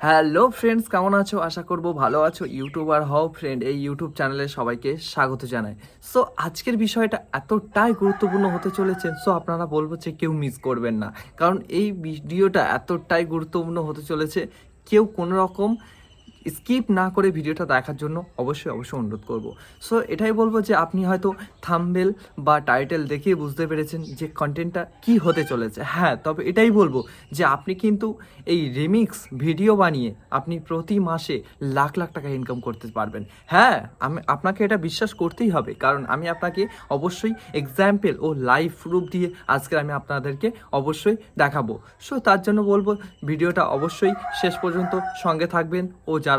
Hello friends, কেমন আছো? আশা করব ভালো আছো। ইউটিউবার হও ফ্রেন্ড, এই ইউটিউব চ্যানেলে সবাইকে স্বাগত জানাই। সো আজকের বিষয়টা এতটাই গুরুত্বপূর্ণ হতে চলেছে, সো আপনারা বলবো যে কেউ মিস করবেন না, কারণ এই ভিডিওটা এতটাই গুরুত্বপূর্ণ হতে চলেছে। কেউ কোনো রকম স্কিপ না করে ভিডিওটা দেখার জন্য অবশ্যই অনুরোধ করব। সো এটাই বলবো যে আপনি হয়তো থাম্বনেল বা টাইটেল দেখেই বুঝতে পেরেছেন যে কন্টেন্টটা কি হতে চলেছে। হ্যাঁ, তবে এটাই বলবো যে আপনি কিন্তু এই রিমিক্স ভিডিও বানিয়ে আপনি প্রতি মাসে লাখ লাখ টাকা ইনকাম করতে পারবেন। হ্যাঁ, আপনাকে এটা বিশ্বাস করতেই হবে, কারণ আমি আপনাকে অবশ্যই এক্সাম্পল ও লাইভ প্রুফ দিয়ে আজকে আমি আপনাদেরকে অবশ্যই দেখাবো। সো তার জন্য বলবো ভিডিওটা অবশ্যই শেষ পর্যন্ত সঙ্গে থাকবেন, ও যারা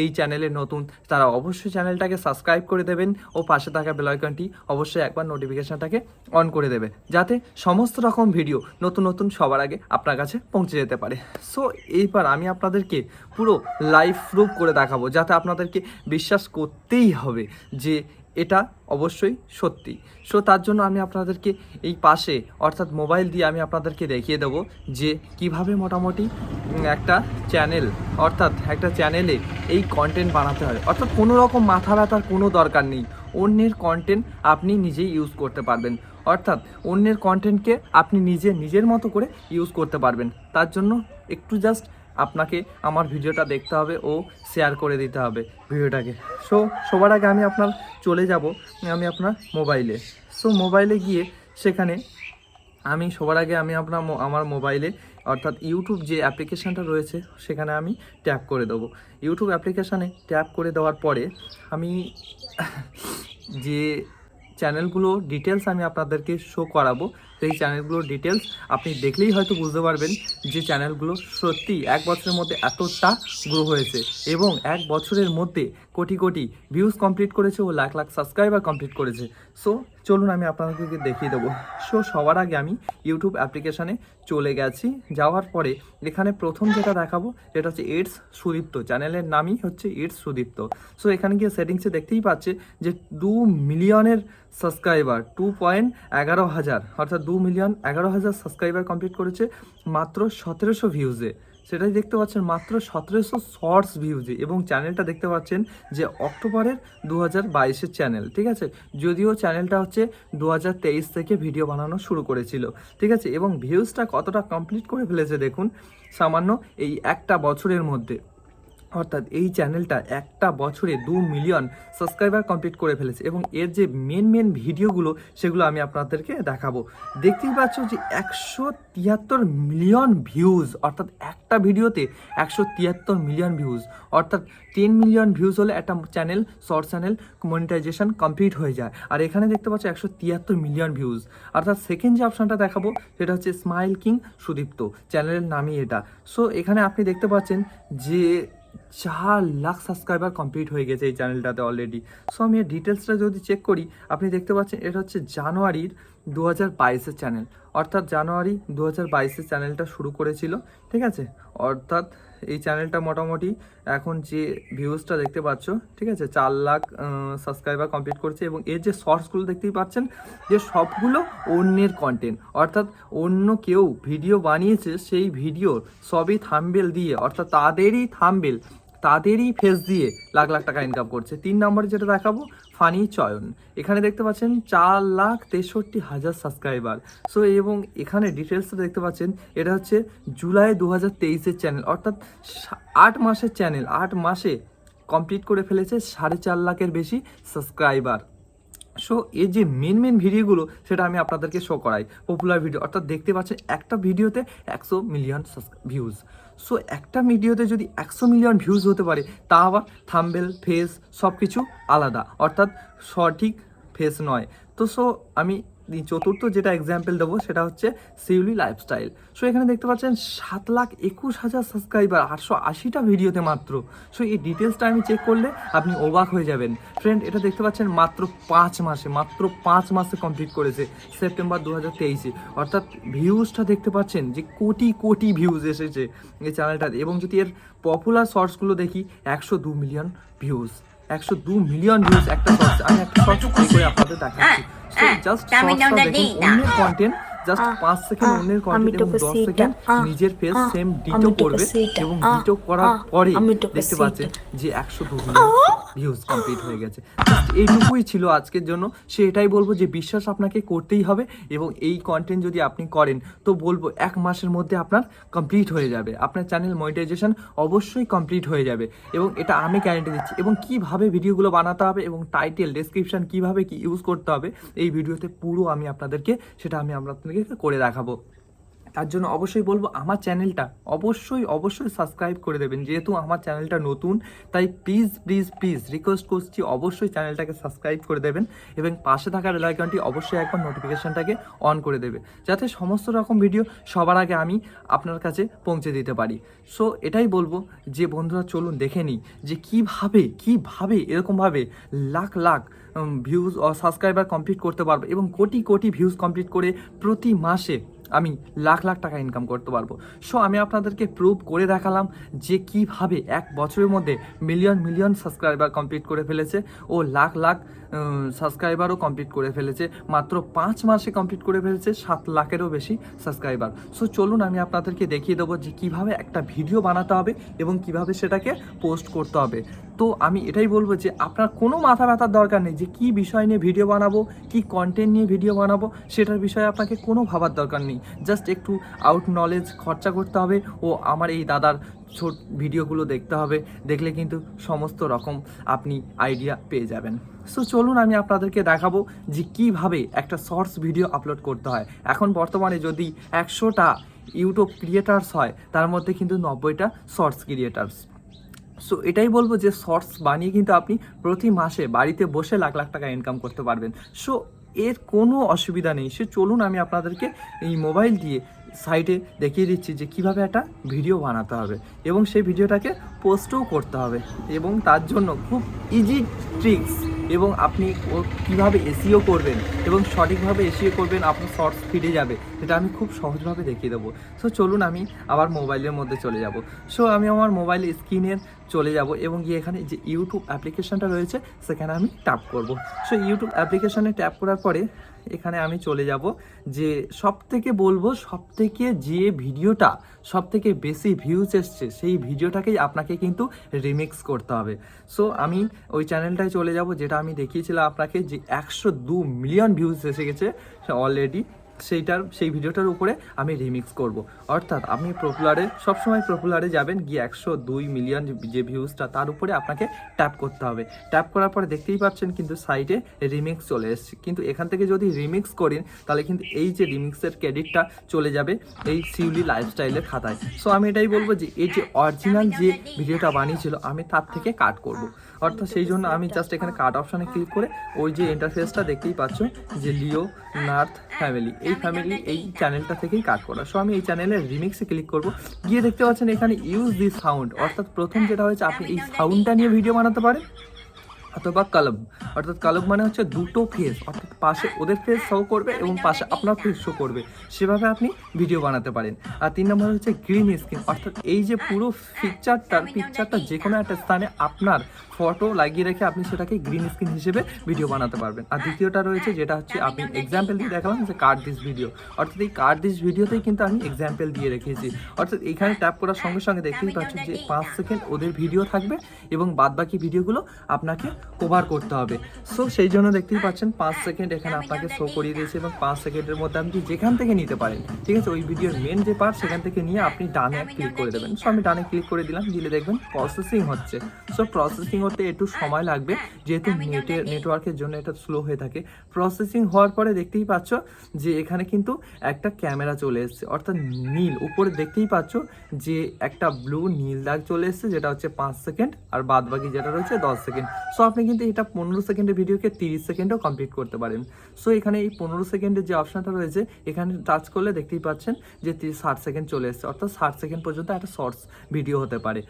এই চ্যানেলে নতুন তারা অবশ্যই চ্যানেলটাকে সাবস্ক্রাইব করে দেবেন ও পাশে থাকা বেল আইকনটি অবশ্যই একবার নোটিফিকেশনটাকে অন করে দেবে, যাতে সমস্ত রকম ভিডিও নতুন সবার আগে আপনার কাছে পৌঁছে যেতে পারে। সো এইবার আমি আপনাদেরকে পুরো লাইভ প্রুফ করে দেখাবো, যাতে আপনাদেরকে বিশ্বাস করতেই হবে যে এটা অবশ্যই সত্যি। সো তার জন্য আমি আপনাদেরকে এই পাশে অর্থাৎ মোবাইল দিয়ে আমি আপনাদেরকে দেখিয়ে দেবো যে কিভাবে মোটামুটি একটা চ্যানেল অর্থাৎ একটা চ্যানেলে এই কন্টেন্ট বানাতে হয়। অর্থাৎ কোনো রকম মাথা ব্যথার কোনো দরকার নেই, অন্যের কন্টেন্ট আপনি নিজেই ইউজ করতে পারবেন। অর্থাৎ অন্যের কন্টেন্টকে আপনি নিজের মতো করে ইউজ করতে পারবেন। তার জন্য একটু জাস্ট আপনাকে আমার ভিডিওটা দেখতে হবে ও শেয়ার করে দিতে হবে ভিডিওটাকে। সো সবার আগে আমি চলে যাব আমি আপনার মোবাইলে। সো মোবাইলে গিয়ে সেখানে আমি সবার আগে আমি আমার মোবাইলে অর্থাৎ ইউটিউব যে অ্যাপ্লিকেশানটা রয়েছে সেখানে আমি ট্যাপ করে দেবো। ইউটিউব অ্যাপ্লিকেশানে ট্যাপ করে দেওয়ার পরে আমি যে চ্যানেলগুলো ডিটেলস আমি আপনাদেরকে শো করাবো, সেই চ্যানেলগুলোর ডিটেলস আপনি দেখলেই হয়তো বুঝতে পারবেন যে চ্যানেলগুলো সত্যি এক বছরের মধ্যে এতটা গ্রো হয়েছে এবং এক বছরের মধ্যে কোটি ভিউজ কমপ্লিট করেছে ও লাখ লাখ সাবস্ক্রাইবার কমপ্লিট করেছে। সো চলুন আমি আপনাদেরকে দেখিয়ে দেবো। সো সবার আগে আমি ইউটিউব অ্যাপ্লিকেশানে চলে গেছি। যাওয়ার পরে এখানে প্রথম যেটা দেখাবো সেটা হচ্ছে ইটস সুদীপ্ত, চ্যানেলের নামই হচ্ছে ইটস সুদীপ্ত। সো এখানে গিয়ে সেটিংসে দেখতেই পাচ্ছে যে 2 মিলিয়নের সাবস্ক্রাইবার, 2.11 অর্থাৎ 2,11,000 সাবস্ক্রাইবার কমপ্লিট করেছে মাত্র 1700 ভিউজে। সেটাই দেখতে পাচ্ছেন মাত্র 1700 শর্টস ভিউজে, এবং চ্যানেলটা দেখতে পাচ্ছেন যে অক্টোবরের 2022-এর চ্যানেল। ঠিক আছে, যদিও চ্যানেলটা হচ্ছে 2023 থেকে ভিডিও বানানো শুরু করেছিল। ঠিক আছে, এবং ভিউজটা কতটা কমপ্লিট করে ফেলেছে দেখুন সামান্য এই একটা বছরের মধ্যে। অর্থাৎ এই চ্যানেলটা একটা বছরে 2 মিলিয়ন সাবস্ক্রাইবার কমপ্লিট করে ফেলেছে, এবং এর যে মেন ভিডিওগুলো সেগুলো আমি আপনাদেরকে দেখাবো। দেখতেই পাচ্ছ যে 173 মিলিয়ন ভিউজ, অর্থাৎ একটা ভিডিওতে 173 মিলিয়ন ভিউজ, অর্থাৎ 10 মিলিয়ন ভিউজ হলে একটা channel short channel monetization complete হয়ে যায়। আর এখানে দেখতে পাচ্ছ 173 মিলিয়ন ভিউজ। অর্থাৎ সেকেন্ড যে অপশানটা দেখাবো সেটা হচ্ছে স্মাইল কিং সুদীপ্ত, চ্যানেলের নামই এটা। সো এখানে আপনি দেখতে পাচ্ছেন যে 4 লাখ সাবস্ক্রাইবার কমপ্লিট হয়ে গেছে এই চ্যানেলটাতে অলরেডি। সো আমি এর ডিটেলসটা যদি চেক করি, আপনি দেখতে পাচ্ছেন এটা হচ্ছে জানুয়ারির 2022-এর চ্যানেল, অর্থাৎ জানুয়ারি 2022-এর চ্যানেলটা শুরু করেছিল। ঠিক আছে, অর্থাৎ এই চ্যানেলটা মোটামুটি এখন যে ভিউজটা দেখতে পাচ্ছ, ঠিক আছে, 4 লাখ সাবস্ক্রাইবার কমপ্লিট করছে, এবং এর যে শর্টসগুলো দেখতেই পাচ্ছেন যে সবগুলো অন্যের কন্টেন্ট, অর্থাৎ অন্য কেউ ভিডিও বানিয়েছে সেই ভিডিও সবই থাম্বনেল দিয়ে, অর্থাৎ তাদেরই থাম্বনেল তাদেরই ফেস দিয়ে লাখ লাখ টাকা ইনকাম করছে। 3 নম্বরে যেটা দেখাবো ফানি চয়ন, এখানে দেখতে পাচ্ছেন 4,63,000 সাবস্ক্রাইবার। সো এবং এখানে ডিটেলসটা দেখতে পাচ্ছেন এটা হচ্ছে জুলাই 2023-এর চ্যানেল, অর্থাৎ 8 মাসের চ্যানেল, 8 মাসে কমপ্লিট করে ফেলেছে 4.5 লাখের বেশি সাবস্ক্রাইবার। সো এই যে মেন ভিডিওগুলো সেটা আমি আপনাদেরকে শো করাই, পপুলার ভিডিও, অর্থাৎ দেখতে পাচ্ছেন একটা ভিডিওতে 100 মিলিয়ন ভিউজ। সো একটা ভিডিওতে যদি 100 মিলিয়ন ভিউজ হতে পারে, তা আবার থাম্বনেল ফেস সব কিছু আলাদা, অর্থাৎ সঠিক ফেস নয়। তো সো আমি চতুর্থ যেটা এক্সাম্পল দেবো সেটা হচ্ছে শিউলি লাইফস্টাইল। সো এখানে দেখতে পাচ্ছেন 7,21,000 সাবস্ক্রাইবার 880টা ভিডিওতে মাত্র। সো এই ডিটেলসটা আমি চেক করলে আপনি অবাক হয়ে যাবেন ফ্রেন্ড। এটা দেখতে পাচ্ছেন মাত্র 5 মাসে কমপ্লিট করেছে সেপ্টেম্বর 2023-এ। অর্থাৎ ভিউজটা দেখতে পাচ্ছেন যে কোটি ভিউজ এসেছে এই চ্যানেলটাতে, এবং যদি এর পপুলার শর্টসগুলো দেখি 102 মিলিয়ন ভিউজ, 102 মিলিয়ন ভিউজ একটা শর্টস। আমি একটা শর্টস প্লে করে আপনাদের দেখাচ্ছি। সো জাস্ট শর্টসটা দেখুন, অন্যের কন্টেন্ট জাস্ট 5 সেকেন্ড অন্যের কন্টেন্ট এবং 10 সেকেন্ড নিজের ফেস সেম ডিটো করবে এবং ডিটো করার পরে দেখতে পাচ্ছেন যে 102 মিলিয়ন ভিউজ কমপ্লিট হয়ে গেছে। জাস্ট এইটুকুই ছিল আজকের জন্য। সে এটাই বলবো যে বিশ্বাস আপনাকে করতেই হবে এবং এই কন্টেন্ট যদি আপনি করেন তো বলবো 1 মাসের মধ্যে আপনার কমপ্লিট হয়ে যাবে, আপনার চ্যানেল মনিটাইজেশন অবশ্যই কমপ্লিট হয়ে যাবে এবং এটা আমি গ্যারান্টি দিচ্ছি। এবং কিভাবে ভিডিওগুলো বানাতে হবে এবং টাইটেল ডেসক্রিপশন কিভাবে কি ইউজ করতে হবে এই ভিডিওতে পুরো আমি আপনাদেরকে করে দেখাবো। তার জন্য অবশ্যই বলবো আমার চ্যানেলটা অবশ্যই সাবস্ক্রাইব করে দেবেন। যেহেতু আমার চ্যানেলটা নতুন তাই প্লিজ রিকোয়েস্ট করছি অবশ্যই চ্যানেলটাকে সাবস্ক্রাইব করে দেবেন এবং পাশে থাকা বেল আইকনটি অবশ্যই একবার নোটিফিকেশনটাকে অন করে দেবে যাতে সমস্ত রকম ভিডিও সবার আগে আমি আপনার কাছে পৌঁছে দিতে পারি। সো এটাই বলবো যে বন্ধুরা চলুন দেখে নিই যে কিভাবে এরকমভাবে লাখ ভিউজ ও সাবস্ক্রাইবার কমপ্লিট করতে পারবো এবং কোটি ভিউজ কমপ্লিট করে প্রতি মাসে আমি লাখ টাকা ইনকাম করতে পারবো। সো আমি আপনাদেরকে প্রুভ করে দেখালাম যে কিভাবে 1 বছরের মধ্যে মিলিয়ন সাবস্ক্রাইবার কমপ্লিট করে ফেলেছে ও লাখ সাবস্ক্রাইবারও কমপ্লিট করে ফেলেছে, মাত্র 5 মাসে কমপ্লিট করে ফেলেছে 7 লাখেরও বেশি সাবস্ক্রাইবার। সো চলুন আমি আপনাদেরকে দেখিয়ে দেবো যে কিভাবে একটা ভিডিও বানাতে হবে এবং কিভাবে সেটাকে পোস্ট করতে হবে। তো আমি এটাই বলবো যে আপনার কোনো মাথা ব্যথার দরকার নেই যে কী বিষয় নিয়ে ভিডিও বানাবো, কি কন্টেন্ট নিয়ে ভিডিও বানাবো, সেটার বিষয়ে আপনাকে কোনো ভাবার দরকার নেই। জাস্ট একটু আউট নলেজ খরচা করতে হবে ও আমার এই দাদার ছোট ভিডিওগুলো দেখতে হবে, দেখলে কিন্তু সমস্ত রকম আপনি আইডিয়া পেয়ে যাবেন। সো চলুন আমি আপনাদেরকে দেখাবো যে কিভাবে একটা শর্টস ভিডিও আপলোড করতে হয়। এখন বর্তমানে যদি 100টা ইউটিউব ক্রিয়েটার্স হয় তার মধ্যে কিন্তু 90টা শর্টস ক্রিয়েটার্স। সো এটাই বলবো যে শর্টস বানিয়ে কিন্তু আপনি প্রতি মাসে বাড়িতে বসে লাখ টাকা ইনকাম করতে পারবেন। সো এর কোনো অসুবিধা নেই। সে চলুন আমি আপনাদেরকে এই মোবাইল দিয়ে সাইডে দেখিয়ে দিচ্ছি যে কিভাবে একটা ভিডিও বানাতে হবে এবং সেই ভিডিওটাকে পোস্টও করতে হবে এবং তার জন্য খুব ইজি ট্রিক্স এবং আপনি কিভাবে এসইও করবেন এবং সঠিকভাবে এসইও করবেন আপনার শর্টস ফিডে যাবে, সেটা আমি খুব সহজভাবে দেখিয়ে দেবো। সো চলুন আমি আবার মোবাইলের মধ্যে চলে যাব। সো আমি আমার মোবাইলের স্ক্রিনের চলে যাব এবং গিয়ে এখানে যে ইউটিউব অ্যাপ্লিকেশনটা রয়েছে সেখানে আমি ট্যাপ করব। সো ইউটিউব অ্যাপ্লিকেশনে ট্যাপ করার পরে এখানে আমি চলে যাব যে সবথেকে যে ভিডিওটা সবথেকে বেশি ভিউজ এসছে সেই ভিডিওটাকেই আপনাকে কিন্তু রিমিক্স করতে হবে। সো আমি ওই চ্যানেলটায় চলে যাব যেটা আমি দেখিয়েছিলাম আপনাকে যে 102 মিলিয়ন ভিউজ এসে গেছে অলরেডি, সেই ভিডিওটার উপরে আমি রিমিক্স করব। অর্থাৎ আপনি সবসময় পপুলারে যাবেন, গিয়ে 102 মিলিয়ন যে ভিউজটা তার উপরে আপনাকে ট্যাপ করতে হবে। ট্যাপ করার পরে দেখতেই পাচ্ছেন কিন্তু সাইডে রিমিক্স চলে এসছে, কিন্তু এখান থেকে যদি রিমিক্স করেন তাহলে কিন্তু এই যে রিমিক্সের ক্রেডিটটা চলে যাবে এই শিউলি লাইফস্টাইলের খাতায়। সো আমি এটাই বলবো যে এই যে অরিজিনাল যে ভিডিওটা বানিয়েছিল আমি তার থেকে কাট করব। অর্থাৎ সেই জন্য আমি জাস্ট এখানে কাট অপশানে ক্লিক করে ওই যে ইন্টারফেসটা দেখতেই পাচ্ছ যে লিওনার্দ ফ্যামিলি, এই চ্যানেলটা থেকেই কাট করা। সো আমি এই চ্যানেলের রিমিক্সে ক্লিক করব, গিয়ে দেখতে পাচ্ছেন এখানে ইউজ দিস সাউন্ড, অর্থাৎ প্রথম যেটা হয়েছে আপনি এই সাউন্ডটা নিয়ে ভিডিও বানাতে পারেন, অথবা কালব, অর্থাৎ কালব মানে হচ্ছে দুটো ফেস, অর্থাৎ পাশে ওদের ফেস শো করবে এবং পাশে আপনার ফেস শো করবে, সেভাবে আপনি ভিডিও বানাতে পারেন। আর 3 নম্বর হচ্ছে গ্রিন স্ক্রিন, অর্থাৎ এই যে পুরো পিকচারটা যে কোনো একটা স্থানে আপনার ফটো লাগিয়ে রেখে আপনি সেটাকে গ্রিন স্ক্রিন হিসেবে ভিডিও বানাতে পারবেন। আর দ্বিতীয়টা রয়েছে যেটা হচ্ছে আমি এক্সাম্পল দিয়ে দেখালাম যে কাট দিস ভিডিও, অর্থাৎ এই কাট দিস ভিডিওতেই কিন্তু আমি এক্সাম্পল দিয়ে রেখেছি। অর্থাৎ এখানে ট্যাপ করার সঙ্গে সঙ্গে দেখতেই পাচ্ছেন যে 5 সেকেন্ড ওদের ভিডিও থাকবে এবং বাদবাকি ভিডিওগুলো আপনাকে কভার করতে হবে। সো সেই জন্য দেখতেই পাচ্ছেন 5 সেকেন্ড এখানে আপনাকে শো করিয়ে দিয়েছে এবং 5 সেকেন্ডের মধ্যে আপনি যেখান থেকে নিতে পারেন, ঠিক আছে, ওই ভিডিওর মেন যে পার্ট সেখান থেকে নিয়ে আপনি ডানে ক্লিক করে দেবেন। সো আমি ডানে ক্লিক করে দিলাম, দিলে দেখবেন প্রসেসিং হচ্ছে। সো প্রসেসিং হতে একটু সময় লাগবে যেহেতু নেটওয়ার্কের জন্য এটা স্লো হয়ে থাকে। প্রসেসিং হওয়ার পরে দেখতেই পাচ্ছ যে এখানে কিন্তু একটা ক্যামেরা চলে এসছে, অর্থাৎ নীল উপরে দেখতেই পাচ্ছ যে একটা ব্লু নীল দাগ চলে এসছে, যেটা হচ্ছে 5 সেকেন্ড আর বাদ বাকি যেটা রয়েছে 10 সেকেন্ড। সো আপনি কিন্তু এটা 15 সেকেন্ডের ভিডিওকে 30 সেকেন্ডেও কমপ্লিট করতে পারেন। সো এখানে এই 15 সেকেন্ডের যে অপশনটা রয়েছে এখানে টাচ করলে দেখতেই পাচ্ছেন যে 60 সেকেন্ড চলে এসছে, অর্থাৎ 60 সেকেন্ড পর্যন্ত একটা শর্টস ভিডিও হতে পারে।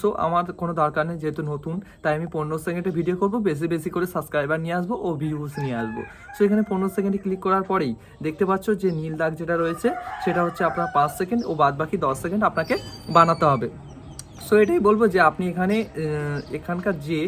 সো আমার কোনো দরকার নেই, যেহেতু নতুন তাই আমি 15 সেকেন্ডে ভিডিও করবো, বেশি করে সাবস্ক্রাইবার নিয়ে আসবো ও ভিউজ নিয়ে আসবো। সো এখানে 15 সেকেন্ডে ক্লিক করার পরেই দেখতে পাচ্ছ যে নীল দাগ যেটা রয়েছে সেটা হচ্ছে আপনার 5 সেকেন্ড ও বাদ বাকি 10 সেকেন্ড আপনাকে বানাতে হবে। সো এটাই বলবো যে আপনি এখানে এখানকার যে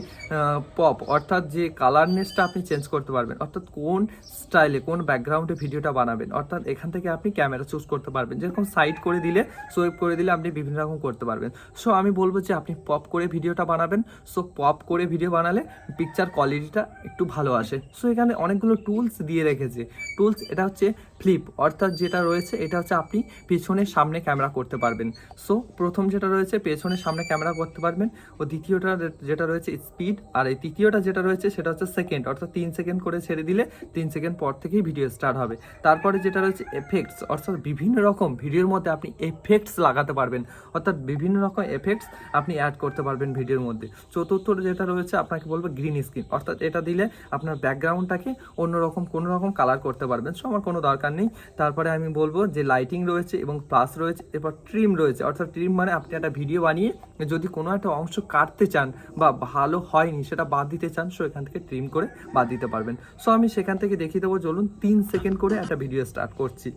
পপ অর্থাৎ যে কালারনেসটা আপনি চেঞ্জ করতে পারবেন, অর্থাৎ কোন স্টাইলে কোন ব্যাকগ্রাউন্ডে ভিডিওটা বানাবেন, অর্থাৎ এখান থেকে আপনি ক্যামেরা চুজ করতে পারবেন। যেরকম সাইড করে দিলে, সোয়েপ করে দিলে আপনি বিভিন্ন রকম করতে পারবেন। সো আমি বলবো যে আপনি পপ করে ভিডিওটা বানাবেন। সো পপ করে ভিডিও বানালে পিকচার কোয়ালিটিটা একটু ভালো আসে। সো এখানে অনেকগুলো টুলস দিয়ে রেখেছে। টুলস এটা হচ্ছে ফ্লিপ, অর্থাৎ যেটা রয়েছে এটা হচ্ছে আপনি পেছনে সামনে ক্যামেরা করতে পারবেন। সো প্রথম যেটা রয়েছে পেছনে সামনে ক্যামেরা করতে পারবেন, ও দ্বিতীয়টা যেটা রয়েছে স্পিড, আর এই তৃতীয়টা যেটা রয়েছে সেটা হচ্ছে সেকেন্ড, অর্থাৎ 3 সেকেন্ড করে ছেড়ে দিলে 3 সেকেন্ড পর থেকেই ভিডিও স্টার্ট হবে। তারপরে যেটা রয়েছে এফেক্টস, অর্থাৎ বিভিন্ন রকম ভিডিওর মধ্যে আপনি এফেক্টস লাগাতে পারবেন, অর্থাৎ বিভিন্ন রকম এফেক্টস আপনি অ্যাড করতে পারবেন ভিডিওর মধ্যে। চতুর্থ যেটা রয়েছে আপনাকে বলবো গ্রিন স্ক্রিন, অর্থাৎ এটা দিলে আপনার ব্যাকগ্রাউন্ডটাকে অন্যরকম কোনো রকম কালার করতে পারবেন। সো আমার কোনো দরকার নেই। তারপরে আমি বলবো যে লাইটিং রয়েছে এবং প্লাস রয়েছে, এরপর ট্রিম রয়েছে, অর্থাৎ ট্রিম মানে আপনি একটা ভিডিও বানিয়ে যদি কোনো একটা অংশ কাটতে চান বা ভালো হয়নি সেটা বাদ দিতে চান, সো এখান থেকে ট্রিম করে বাদ দিতে পারবেন। সো আমি সেখান থেকে দেখিয়ে দেবো, চলুন 3 সেকেন্ড করে একটা ভিডিও স্টার্ট করছি।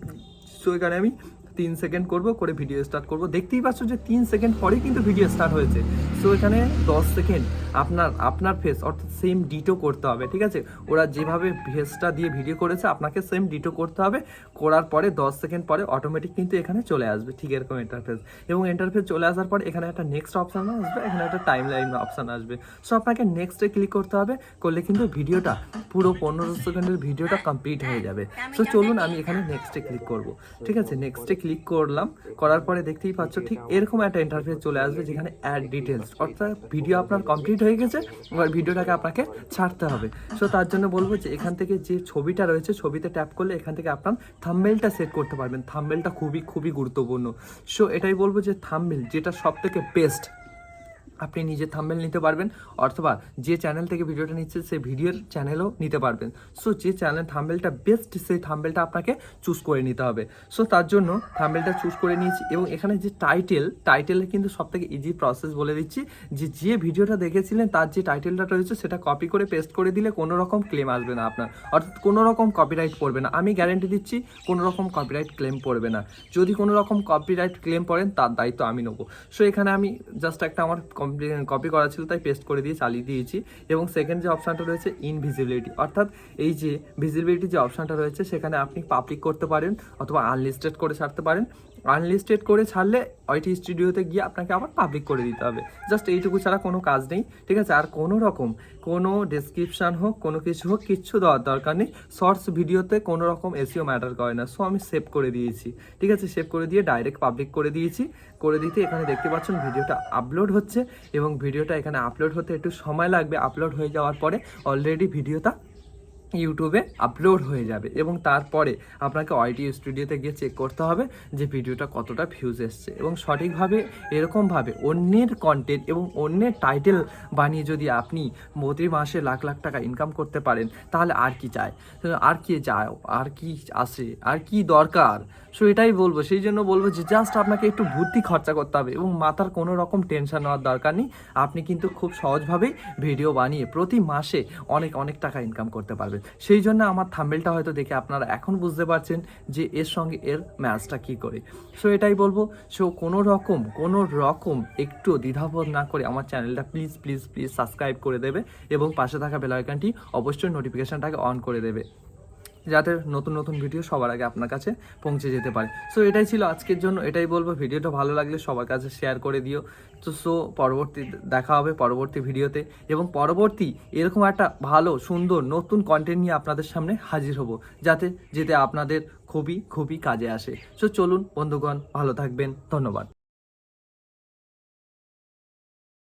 সো এখানে আমি 3 সেকেন্ড করে ভিডিও স্টার্ট করব। দেখতেই পাচ্ছ যে 3 সেকেন্ড পরেই কিন্তু ভিডিও স্টার্ট হয়েছে। সো এখানে 10 সেকেন্ড আপনার ফেস অর্থাৎ সেম ডিটো করতে হবে, ঠিক আছে? ওরা যেভাবে ফেসটা দিয়ে ভিডিও করেছে আপনাকে সেম ডিটো করতে হবে। করার পরে 10 সেকেন্ড পরে অটোমেটিক কিন্তু এখানে চলে আসবে, ঠিক এরকম ইন্টারফেস। এবং ইন্টারফেস চলে আসার পর এখানে একটা নেক্সট অপশান আসবে, এখানে একটা টাইম লাইন অপশান আসবে। সো আপনাকে নেক্সটে ক্লিক করতে হবে, করলে কিন্তু ভিডিওটা পুরো 15 সেকেন্ডের ভিডিওটা কমপ্লিট হয়ে যাবে। সো চলুন আমি এখানে নেক্সটে ক্লিক করব, ঠিক আছে? নেক্সটে ক্লিক করলাম, করার পরে দেখতেই পাচ্ছ ঠিক এরকম একটা ইন্টারফেস চলে আসবে যেখানে অ্যাড ডিটেলস, অর্থাৎ ভিডিও আপনার কমপ্লিট হয়ে গেছে, এবার ভিডিওটাকে আপনাকে ছাড়তে হবে। সো তার জন্য বলবো যে এখান থেকে যে ছবিটা রয়েছে ছবিতে ট্যাপ করলে এখান থেকে আপনার থাম্বনেলটা সেট করতে পারবেন। থাম্বনেলটা খুবই খুবই গুরুত্বপূর্ণ। সো এটাই বলবো যে থাম্বনেল যেটা সব থেকে বেস্ট, আপনি নিজে থাম্বনেল নিতে পারবেন, অথবা যে চ্যানেল থেকে ভিডিওটা নিচ্ছে সেই ভিডিওর চ্যানেলও নিতে পারবেন। সো যে চ্যানেল থাম্বনেলটা বেস্ট সেই থাম্বনেলটা আপনাকে চুজ করে নিতে হবে। সো তার জন্য থাম্বনেলটা চুজ করে নিয়েছি। এবং এখানে যে টাইটেলে কিন্তু সব থেকে ইজি প্রসেস বলে দিচ্ছি, যে ভিডিওটা দেখেছিলেন তার যে টাইটেলটা রয়েছে সেটা কপি করে পেস্ট করে দিলে কোনো রকম ক্লেম আসবে না আপনার, অর্থাৎ কোনো রকম কপিরাইট পড়বে না। আমি গ্যারেন্টি দিচ্ছি কোনো রকম কপিরাইট ক্লেম পড়বে না। যদি কোনো রকম কপিরাইট ক্লেম পড়েন তার দায়িত্ব আমি নেবো। সো এখানে আমি জাস্ট একটা আমার কপি করা ছিল তাই পেস্ট করে দিয়ে চালিয়ে দিয়েছি। এবং সেকেন্ড যে অপশানটা রয়েছে ইনভিজিবিলিটি, অর্থাৎ এই যে ভিজিবিলিটি যে অপশানটা রয়েছে সেখানে আপনি পাবলিক করতে পারেন অথবা আনলিস্টেড করে ছাড়তে পারেন। আনলিস্টেড করে ছাড়লে ওইটি স্টুডিওতে গিয়ে আপনাকে আবার পাবলিক করে দিতে হবে। জাস্ট এইটুকু ছাড়া কোনো কাজ নেই, ঠিক আছে? আর কোনো রকম কোনো ডেসক্রিপশান হোক কোনো কিছু হোক কিচ্ছু দেওয়ার দরকার নেই। শর্টস ভিডিওতে কোনো রকম এসইও ম্যাটার করে না। সো আমি সেভ করে দিয়েছি, ঠিক আছে? সেভ করে দিয়ে ডাইরেক্ট পাবলিক করে দিয়েছি। করে দিতে এখানে দেখতে পাচ্ছেন ভিডিওটা আপলোড হচ্ছে, এবং ভিডিওটা এখানে আপলোড হতে একটু সময় লাগবে। আপলোড হয়ে যাওয়ার পরে অলরেডি ভিডিওটা ইউটিউবে আপলোড হয়ে যাবে, এবং তারপরে আপনাকে ওয়াইটি স্টুডিওতে গিয়ে চেক করতে হবে যে ভিডিওটা কতটা ভিউজ এসছে। এবং সঠিকভাবে এরকমভাবে অন্যের কন্টেন্ট এবং অন্যের টাইটেল বানিয়ে যদি আপনি প্রতি মাসে লাখ লাখ টাকা ইনকাম করতে পারেন, তাহলে আর কি চায়, আর কি চায়, আর কি আসে, আর কি দরকার? সো এটাই বলবো, সেই জন্য বলবো যে জাস্ট আপনাকে একটু বুদ্ধি খরচা করতে হবে এবং মাথার কোনো রকম টেনশন নেওয়ার দরকার নেই। আপনি কিন্তু খুব সহজভাবেই ভিডিও বানিয়ে প্রতি মাসে অনেক অনেক টাকা ইনকাম করতে পারবেন। সেই জন্য আমার থাম্বনেলটা হয়তো দেখে আপনারা এখন বুঝতে পারছেন যে এর সঙ্গে এর ম্যাচটা কী করে। সো এটাই বলবো, সো কোনো রকম একটু দ্বিধাবোধ না করে আমার চ্যানেলটা প্লিজ প্লিজ প্লিজ সাবস্ক্রাইব করে দেবে, এবং পাশে থাকা বেল আইকনটি অবশ্যই নোটিফিকেশানটাকে অন করে দেবে, যাতে নতুন নতুন ভিডিও সবার আগে আপনার কাছে পৌঁছে যেতে পারে। সো এটাই ছিল আজকের জন্য। এটাই বলবো, ভিডিওটা ভালো লাগলে সবার কাছে শেয়ার করে দিও। তো সো পরবর্তী দেখা হবে পরবর্তী ভিডিওতে, এবং পরবর্তী এরকম একটা ভালো সুন্দর নতুন কন্টেন্ট নিয়ে আপনাদের সামনে হাজির হব, যাতে আপনাদের খুবই খুবই কাজে আসে। সো চলুন বন্ধুগণ, ভালো থাকবেন, ধন্যবাদ।